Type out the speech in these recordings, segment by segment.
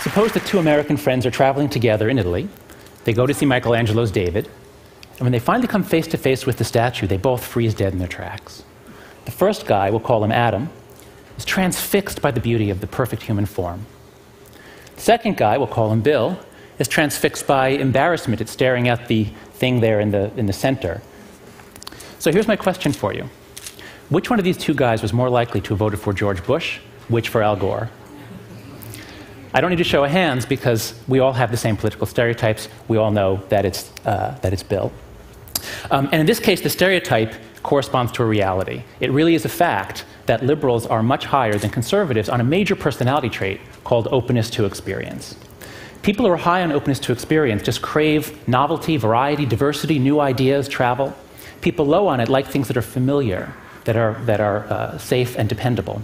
Suppose that two American friends are traveling together in Italy. They go to see Michelangelo's David, and when they finally come face to face with the statue, they both freeze dead in their tracks. The first guy, we'll call him Adam, is transfixed by the beauty of the perfect human form. The second guy, we'll call him Bill, is transfixed by embarrassment at staring at the thing there in the center. So here's my question for you. Which one of these two guys was more likely to have voted for George Bush, which for Al Gore? I don't need to show of hands because we all have the same political stereotypes. We all know that it's Bill. And in this case, the stereotype corresponds to a reality. It really is a fact that liberals are much higher than conservatives on a major personality trait called openness to experience. People who are high on openness to experience just crave novelty, variety, diversity, new ideas, travel. People low on it like things that are familiar, that are safe and dependable.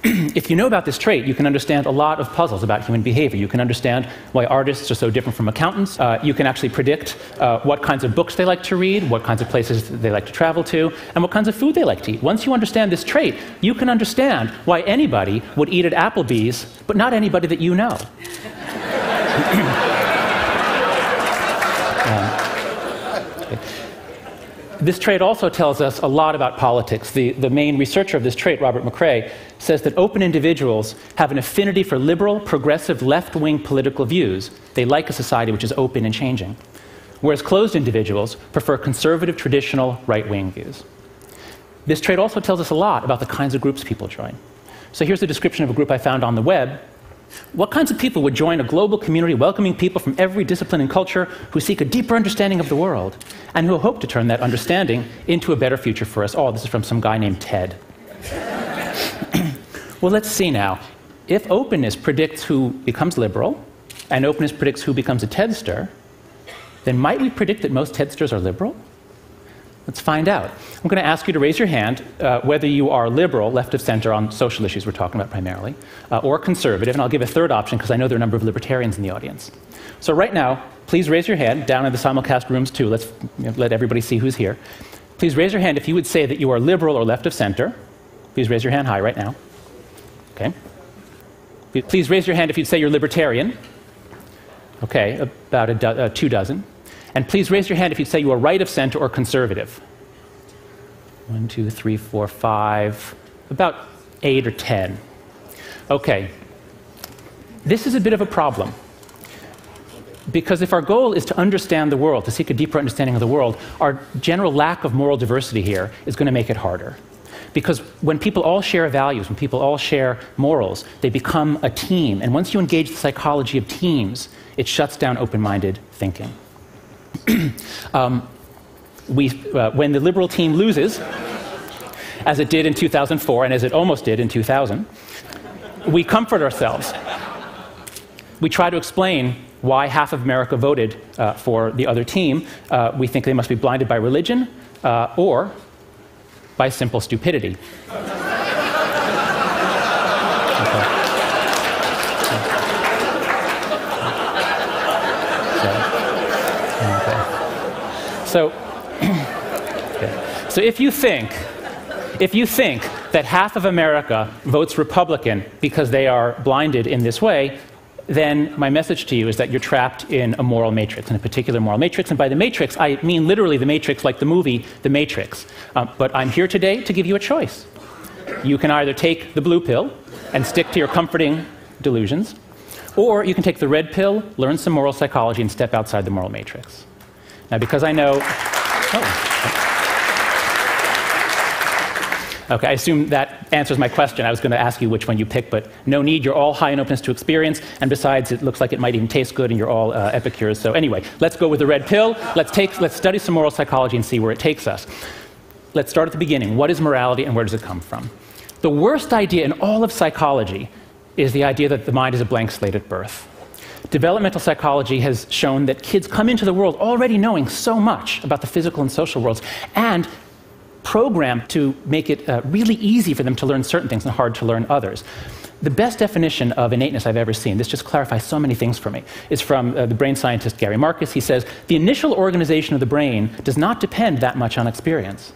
If you know about this trait, you can understand a lot of puzzles about human behavior. You can understand why artists are so different from accountants. You can actually predict what kinds of books they like to read, what kinds of places they like to travel to, and what kinds of food they like to eat. Once you understand this trait, you can understand why anybody would eat at Applebee's, but not anybody that you know. This trait also tells us a lot about politics. The main researcher of this trait, Robert McCrae, says that open individuals have an affinity for liberal, progressive, left-wing political views. They like a society which is open and changing. Whereas closed individuals prefer conservative, traditional, right-wing views. This trait also tells us a lot about the kinds of groups people join. So here's a description of a group I found on the web. What kinds of people would join a global community welcoming people from every discipline and culture who seek a deeper understanding of the world and who hope to turn that understanding into a better future for us all? This is from some guy named Ted. Well, let's see now. If openness predicts who becomes liberal and openness predicts who becomes a Tedster, then might we predict that most Tedsters are liberal? Let's find out. I'm going to ask you to raise your hand whether you are liberal, left of center on social issues we're talking about primarily, or conservative, and I'll give a third option because I know there are a number of libertarians in the audience. So right now, please raise your hand, down in the simulcast rooms too. Let's let everybody see who's here. Please raise your hand if you would say that you are liberal or left of center. Please raise your hand high right now. Okay. Please raise your hand if you'd say you're libertarian. Okay, about 2 dozen. And please raise your hand if you'd say you are right of center or conservative. 1, 2, 3, 4, 5, about 8 or 10. Okay. This is a bit of a problem. Because if our goal is to understand the world, to seek a deeper understanding of the world, our general lack of moral diversity here is going to make it harder. Because when people all share values, when people all share morals, they become a team. And once you engage the psychology of teams, it shuts down open-minded thinking. When the liberal team loses, as it did in 2004 and as it almost did in 2000, we comfort ourselves. We try to explain why half of America voted for the other team. We think they must be blinded by religion or by simple stupidity. So if you think that half of America votes Republican because they are blinded in this way, then my message to you is that you're trapped in a moral matrix, in a particular moral matrix. And by the matrix, I mean literally the matrix like the movie The Matrix. But I'm here today to give you a choice. You can either take the blue pill and stick to your comforting delusions, or you can take the red pill, learn some moral psychology, and step outside the moral matrix. Now, because I know... Okay, I assume that answers my question. I was going to ask you which one you pick, but no need. You're all high in openness to experience, and besides, it looks like it might even taste good, and you're all epicures. So anyway, let's go with the red pill. Let's study some moral psychology and see where it takes us. Let's start at the beginning. What is morality, and where does it come from? The worst idea in all of psychology is the idea that the mind is a blank slate at birth. Developmental psychology has shown that kids come into the world already knowing so much about the physical and social worlds, and programmed to make it really easy for them to learn certain things and hard to learn others. The best definition of innateness I've ever seen, this just clarifies so many things for me, is from the brain scientist Gary Marcus. He says, the initial organization of the brain does not depend that much on experience.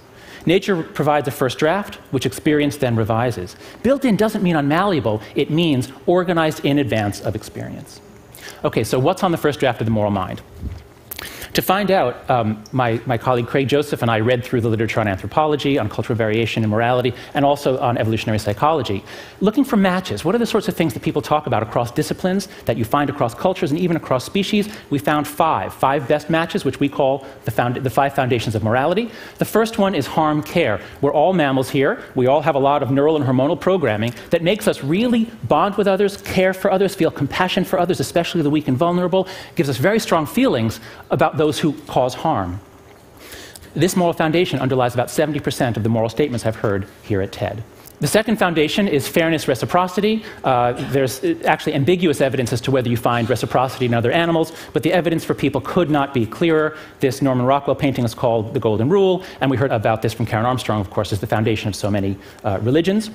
Nature provides a first draft, which experience then revises. Built in doesn't mean unmalleable, it means organized in advance of experience. Okay, so what's on the first draft of the moral mind? To find out, my colleague Craig Joseph and I read through the literature on anthropology, on cultural variation and morality, and also on evolutionary psychology, looking for matches. What are the sorts of things that people talk about across disciplines, that you find across cultures, and even across species? We found five best matches, which we call the five foundations of morality. The first one is harm care. We're all mammals here. We all have a lot of neural and hormonal programming that makes us really bond with others, care for others, feel compassion for others, especially the weak and vulnerable, gives us very strong feelings about those who cause harm. This moral foundation underlies about 70% of the moral statements I've heard here at TED. The second foundation is fairness, reciprocity. There's actually ambiguous evidence as to whether you find reciprocity in other animals, but the evidence for people could not be clearer. This Norman Rockwell painting is called The Golden Rule, and we heard about this from Karen Armstrong, of course, as the foundation of so many religions.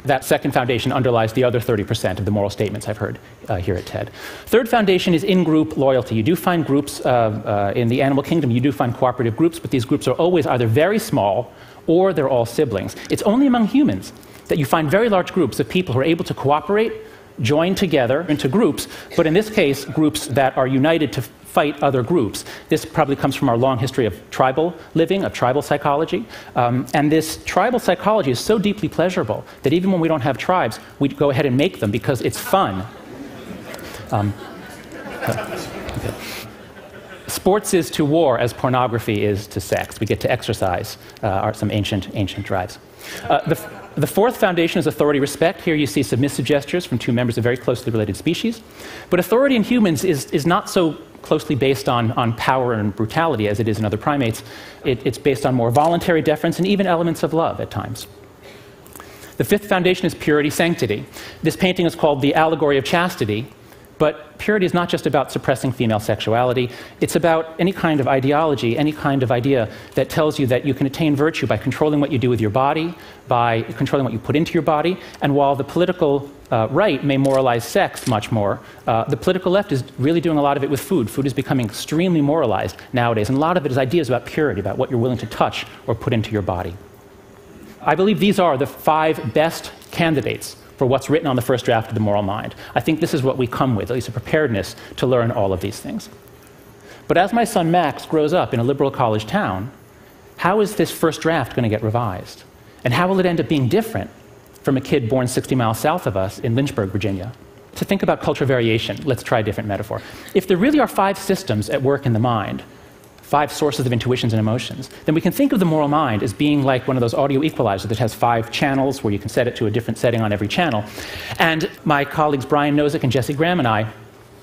That second foundation underlies the other 30% of the moral statements I've heard here at TED. Third foundation is in-group loyalty. You do find groups in the animal kingdom, you do find cooperative groups, but these groups are always either very small or they're all siblings. It's only among humans that you find very large groups of people who are able to cooperate, join together into groups, but in this case, groups that are united to fight other groups. This probably comes from our long history of tribal living, of tribal psychology. And this tribal psychology is so deeply pleasurable that even when we don't have tribes, we go ahead and make them because it's fun. Okay. Sports is to war as pornography is to sex. We get to exercise some ancient drives. The fourth foundation is authority respect. Here you see submissive gestures from two members of very closely related species. But authority in humans is not so closely based on power and brutality as it is in other primates. It's based on more voluntary deference and even elements of love at times. The fifth foundation is purity, sanctity. This painting is called The Allegory of Chastity. But purity is not just about suppressing female sexuality. It's about any kind of ideology, any kind of idea that tells you that you can attain virtue by controlling what you do with your body, by controlling what you put into your body. And while the political right may moralize sex much more, the political left is really doing a lot of it with food. Food is becoming extremely moralized nowadays. And a lot of it is ideas about purity, about what you're willing to touch or put into your body. I believe these are the five best candidates for what's written on the first draft of the moral mind. I think this is what we come with, at least a preparedness to learn all of these things. But as my son Max grows up in a liberal college town, how is this first draft going to get revised? And how will it end up being different from a kid born 60 miles south of us in Lynchburg, Virginia? To think about cultural variation, let's try a different metaphor. If there really are five systems at work in the mind, five sources of intuitions and emotions, then we can think of the moral mind as being like one of those audio equalizers that has 5 channels where you can set it to a different setting on every channel. And my colleagues Brian Nozick and Jesse Graham and I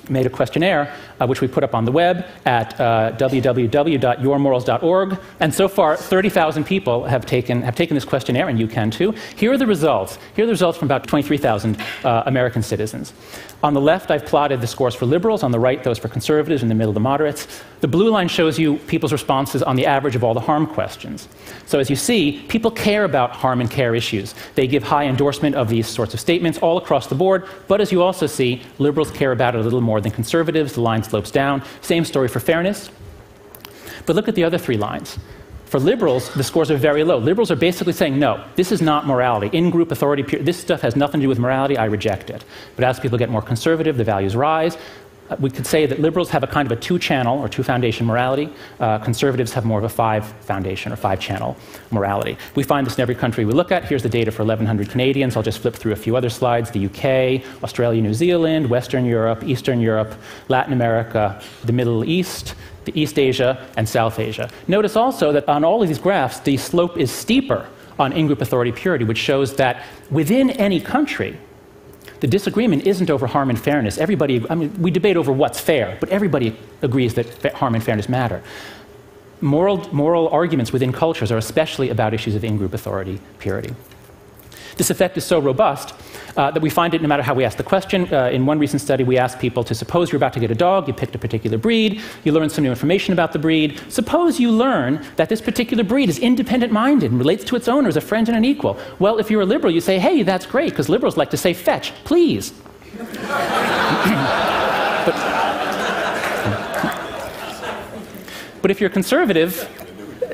made a questionnaire, which we put up on the web at www.yourmorals.org. And so far, 30,000 people have taken this questionnaire, and you can too. Here are the results. Here are the results from about 23,000 American citizens. On the left, I've plotted the scores for liberals. On the right, those for conservatives. In the middle, the moderates. The blue line shows you people's responses on the average of all the harm questions. So as you see, people care about harm and care issues. They give high endorsement of these sorts of statements all across the board. But as you also see, liberals care about it a little more than conservatives. The line slopes down. Same story for fairness. But look at the other 3 lines. For liberals, the scores are very low. Liberals are basically saying, no, this is not morality. In-group authority, this stuff has nothing to do with morality, I reject it. But as people get more conservative, the values rise. We could say that liberals have a kind of a 2-channel or 2-foundation morality. Conservatives have more of a 5-foundation or 5-channel morality. We find this in every country we look at. Here's the data for 1,100 Canadians. I'll just flip through a few other slides. The UK, Australia, New Zealand, Western Europe, Eastern Europe, Latin America, the Middle East, the East Asia, and South Asia. Notice also that on all of these graphs, the slope is steeper on in-group authority purity, which shows that within any country, the disagreement isn't over harm and fairness. Everybody, I mean, we debate over what's fair, but everybody agrees that harm and fairness matter. Moral arguments within cultures are especially about issues of in-group authority purity. This effect is so robust that we find it no matter how we ask the question. In one recent study, we asked people to suppose you're about to get a dog, you picked a particular breed, you learned some new information about the breed. Suppose you learn that this particular breed is independent-minded and relates to its owner as a friend and an equal. Well, if you're a liberal, you say, hey, that's great, because liberals like to say, fetch, please. But if you're conservative,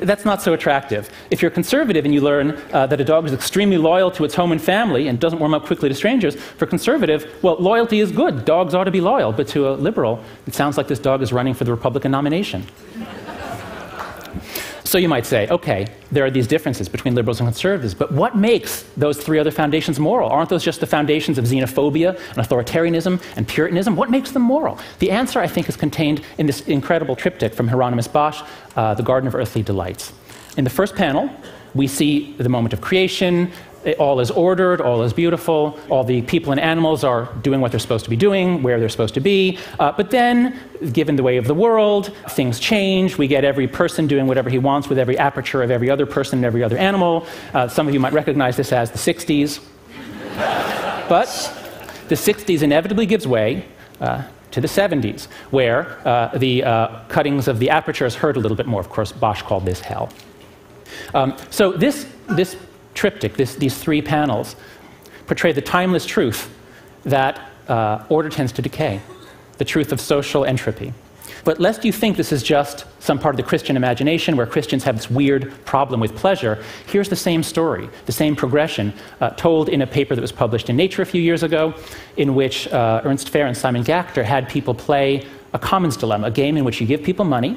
that's not so attractive. If you're conservative and you learn that a dog is extremely loyal to its home and family and doesn't warm up quickly to strangers, for conservative, well, loyalty is good. Dogs ought to be loyal. But to a liberal, it sounds like this dog is running for the Republican nomination. So you might say, okay, there are these differences between liberals and conservatives, but what makes those three other foundations moral? Aren't those just the foundations of xenophobia and authoritarianism and Puritanism? What makes them moral? The answer, I think, is contained in this incredible triptych from Hieronymus Bosch, The Garden of Earthly Delights. In the first panel, we see the moment of creation. All is ordered, all is beautiful, all the people and animals are doing what they're supposed to be doing, where they're supposed to be. But then, given the way of the world, things change. We get every person doing whatever he wants with every aperture of every other person and every other animal. Some of you might recognize this as the 60s. But the 60s inevitably gives way to the 70s, where the cuttings of the apertures hurt a little bit more. Of course, Bosch called this hell. So this triptych, these three panels, portray the timeless truth that order tends to decay, the truth of social entropy. But lest you think this is just some part of the Christian imagination where Christians have this weird problem with pleasure, here's the same story, the same progression, told in a paper that was published in Nature a few years ago, in which Ernst Fehr and Simon Gachter had people play a commons dilemma, a game in which you give people money,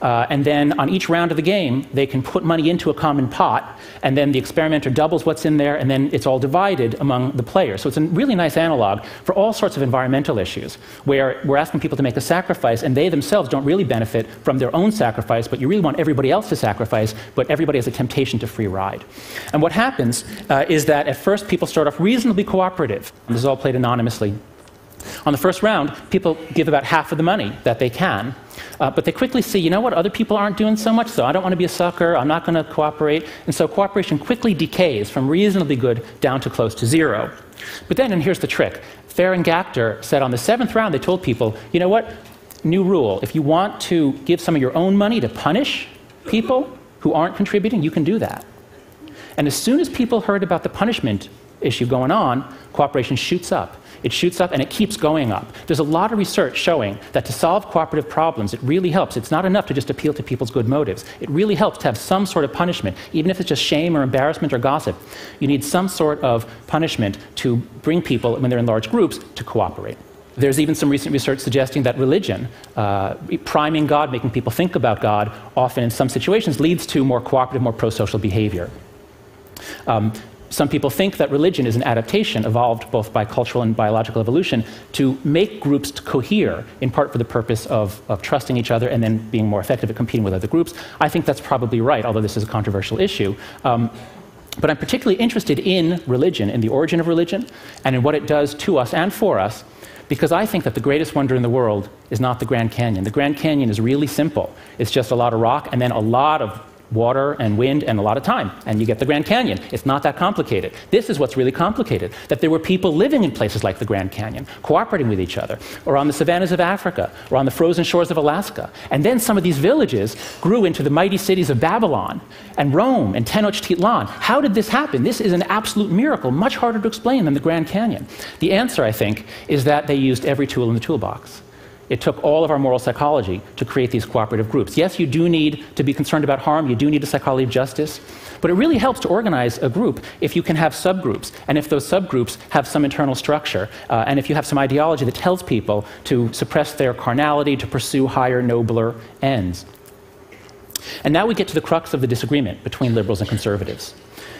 and then on each round of the game, they can put money into a common pot, and then the experimenter doubles what's in there, and then it's all divided among the players. So it's a really nice analog for all sorts of environmental issues, where we're asking people to make a sacrifice, and they themselves don't really benefit from their own sacrifice, but you really want everybody else to sacrifice, but everybody has a temptation to free ride. And what happens is that at first people start off reasonably cooperative. This is all played anonymously. On the first round, people give about half of the money that they can, but they quickly see, you know what, other people aren't doing so much, so I don't want to be a sucker, I'm not going to cooperate, and so cooperation quickly decays from reasonably good down to close to zero. But then, and here's the trick, Fehr and Gachter said on the seventh round, they told people, you know what, new rule, if you want to give some of your own money to punish people who aren't contributing, you can do that. And as soon as people heard about the punishment issue going on, cooperation shoots up. It shoots up and it keeps going up. There's a lot of research showing that to solve cooperative problems, it really helps. It's not enough to just appeal to people's good motives. It really helps to have some sort of punishment, even if it's just shame or embarrassment or gossip. You need some sort of punishment to bring people, when they're in large groups, to cooperate. There's even some recent research suggesting that religion, priming God, making people think about God, often in some situations leads to more cooperative, more pro-social behavior. Some people think that religion is an adaptation evolved both by cultural and biological evolution to make groups to cohere, in part for the purpose of trusting each other and then being more effective at competing with other groups. I think that's probably right, although this is a controversial issue. But I'm particularly interested in religion, in the origin of religion, and in what it does to us and for us, because I think that the greatest wonder in the world is not the Grand Canyon. The Grand Canyon is really simple. It's just a lot of rock and then a lot of water and wind and a lot of time, and you get the Grand Canyon. It's not that complicated. This is what's really complicated, that there were people living in places like the Grand Canyon, cooperating with each other, or on the savannas of Africa, or on the frozen shores of Alaska. And then some of these villages grew into the mighty cities of Babylon and Rome and Tenochtitlan. How did this happen? This is an absolute miracle, much harder to explain than the Grand Canyon. The answer, I think, is that they used every tool in the toolbox. It took all of our moral psychology to create these cooperative groups. Yes, you do need to be concerned about harm, you do need a psychology of justice, but it really helps to organize a group if you can have subgroups, and if those subgroups have some internal structure, and if you have some ideology that tells people to suppress their carnality, to pursue higher, nobler ends. And now we get to the crux of the disagreement between liberals and conservatives.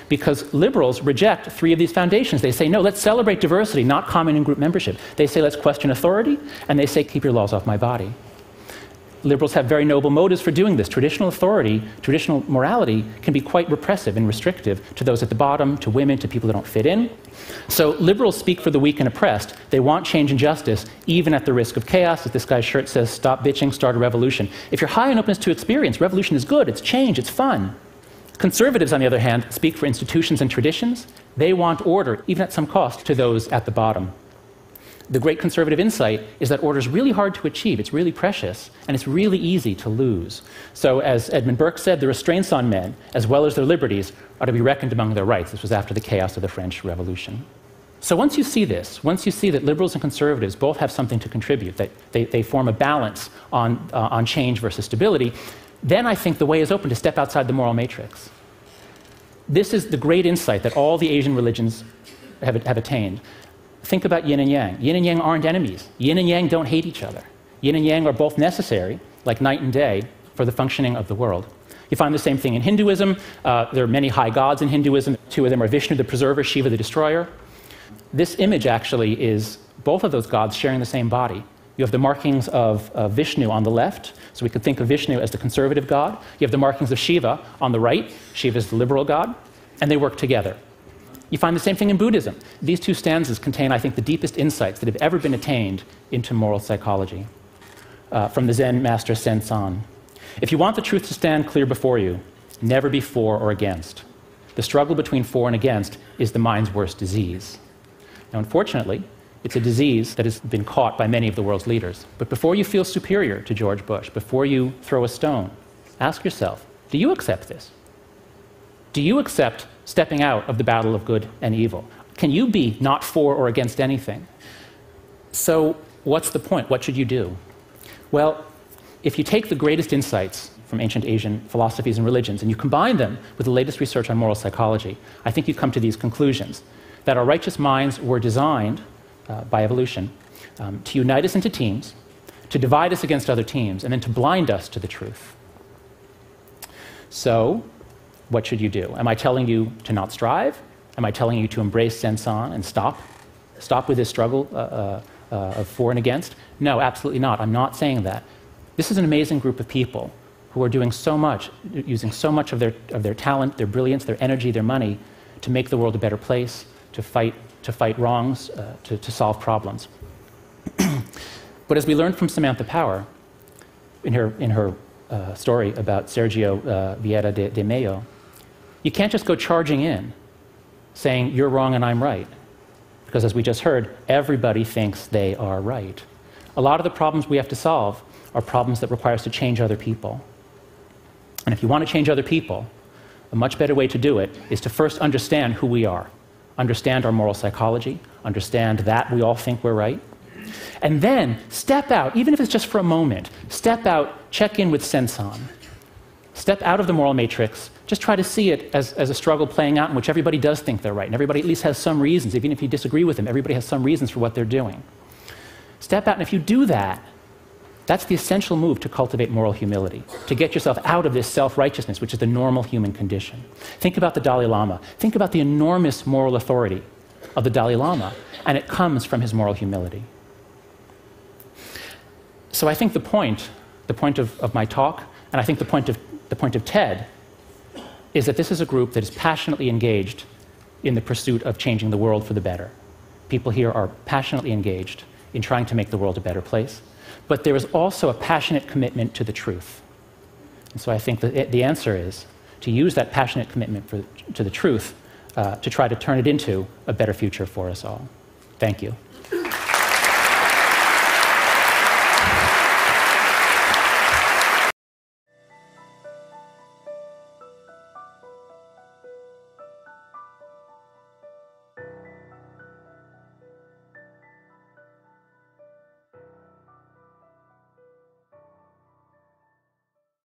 Because liberals reject three of these foundations. They say, no, let's celebrate diversity, not common in group membership. They say, let's question authority, and they say, keep your laws off my body. Liberals have very noble motives for doing this. Traditional authority, traditional morality can be quite repressive and restrictive to those at the bottom, to women, to people who don't fit in. So liberals speak for the weak and oppressed. They want change and justice, even at the risk of chaos. As this guy's shirt says, stop bitching, start a revolution. If you're high on openness to experience, revolution is good, it's change, it's fun. Conservatives, on the other hand, speak for institutions and traditions. They want order, even at some cost, to those at the bottom. The great conservative insight is that order is really hard to achieve, it's really precious, and it's really easy to lose. So, as Edmund Burke said, the restraints on men, as well as their liberties, are to be reckoned among their rights. This was after the chaos of the French Revolution. So once you see this, once you see that liberals and conservatives both have something to contribute, that they form a balance on change versus stability, then I think the way is open to step outside the moral matrix. This is the great insight that all the Asian religions have attained. Think about yin and yang. Yin and yang aren't enemies. Yin and yang don't hate each other. Yin and yang are both necessary, like night and day, for the functioning of the world. You find the same thing in Hinduism. There are many high gods in Hinduism. Two of them are Vishnu, the preserver, Shiva, the destroyer. This image actually is both of those gods sharing the same body. You have the markings of Vishnu on the left, so we could think of Vishnu as the conservative god. You have the markings of Shiva on the right. Shiva is the liberal god, and they work together. You find the same thing in Buddhism. These two stanzas contain, I think, the deepest insights that have ever been attained into moral psychology. From the Zen master Sen-san. If you want the truth to stand clear before you, never be for or against. The struggle between for and against is the mind's worst disease. Now, unfortunately, it's a disease that has been caught by many of the world's leaders. But before you feel superior to George Bush, before you throw a stone, ask yourself, do you accept this? Do you accept stepping out of the battle of good and evil? Can you be not for or against anything? So what's the point? What should you do? Well, if you take the greatest insights from ancient Asian philosophies and religions and you combine them with the latest research on moral psychology, I think you come to these conclusions, that our righteous minds were designed by evolution to unite us into teams, to divide us against other teams, and then to blind us to the truth. So, what should you do? Am I telling you to not strive? Am I telling you to embrace Sen-san and stop with this struggle of for and against? No, absolutely not. I'm not saying that. This is an amazing group of people who are doing so much, using so much of their talent, their brilliance, their energy, their money to make the world a better place, to fight wrongs, to solve problems. But as we learned from Samantha Power in her story about Sergio Vieira de Mello, you can't just go charging in saying you're wrong and I'm right. Because as we just heard, everybody thinks they are right. A lot of the problems we have to solve are problems that require us to change other people. And if you want to change other people, a much better way to do it is to first understand who we are, understand our moral psychology, understand that we all think we're right, and then step out, even if it's just for a moment, step out, check in with Sen-san. Step out of the moral matrix, just try to see it as a struggle playing out in which everybody does think they're right, and everybody at least has some reasons. Even if you disagree with them, everybody has some reasons for what they're doing. Step out, and if you do that, that's the essential move to cultivate moral humility, to get yourself out of this self-righteousness, which is the normal human condition. Think about the Dalai Lama. Think about the enormous moral authority of the Dalai Lama, and it comes from his moral humility. So I think the point of my talk, and I think the point of TED, is that this is a group that is passionately engaged in the pursuit of changing the world for the better. People here are passionately engaged in trying to make the world a better place. But there is also a passionate commitment to the truth. And so I think that the answer is to use that passionate commitment to the truth to try to turn it into a better future for us all. Thank you.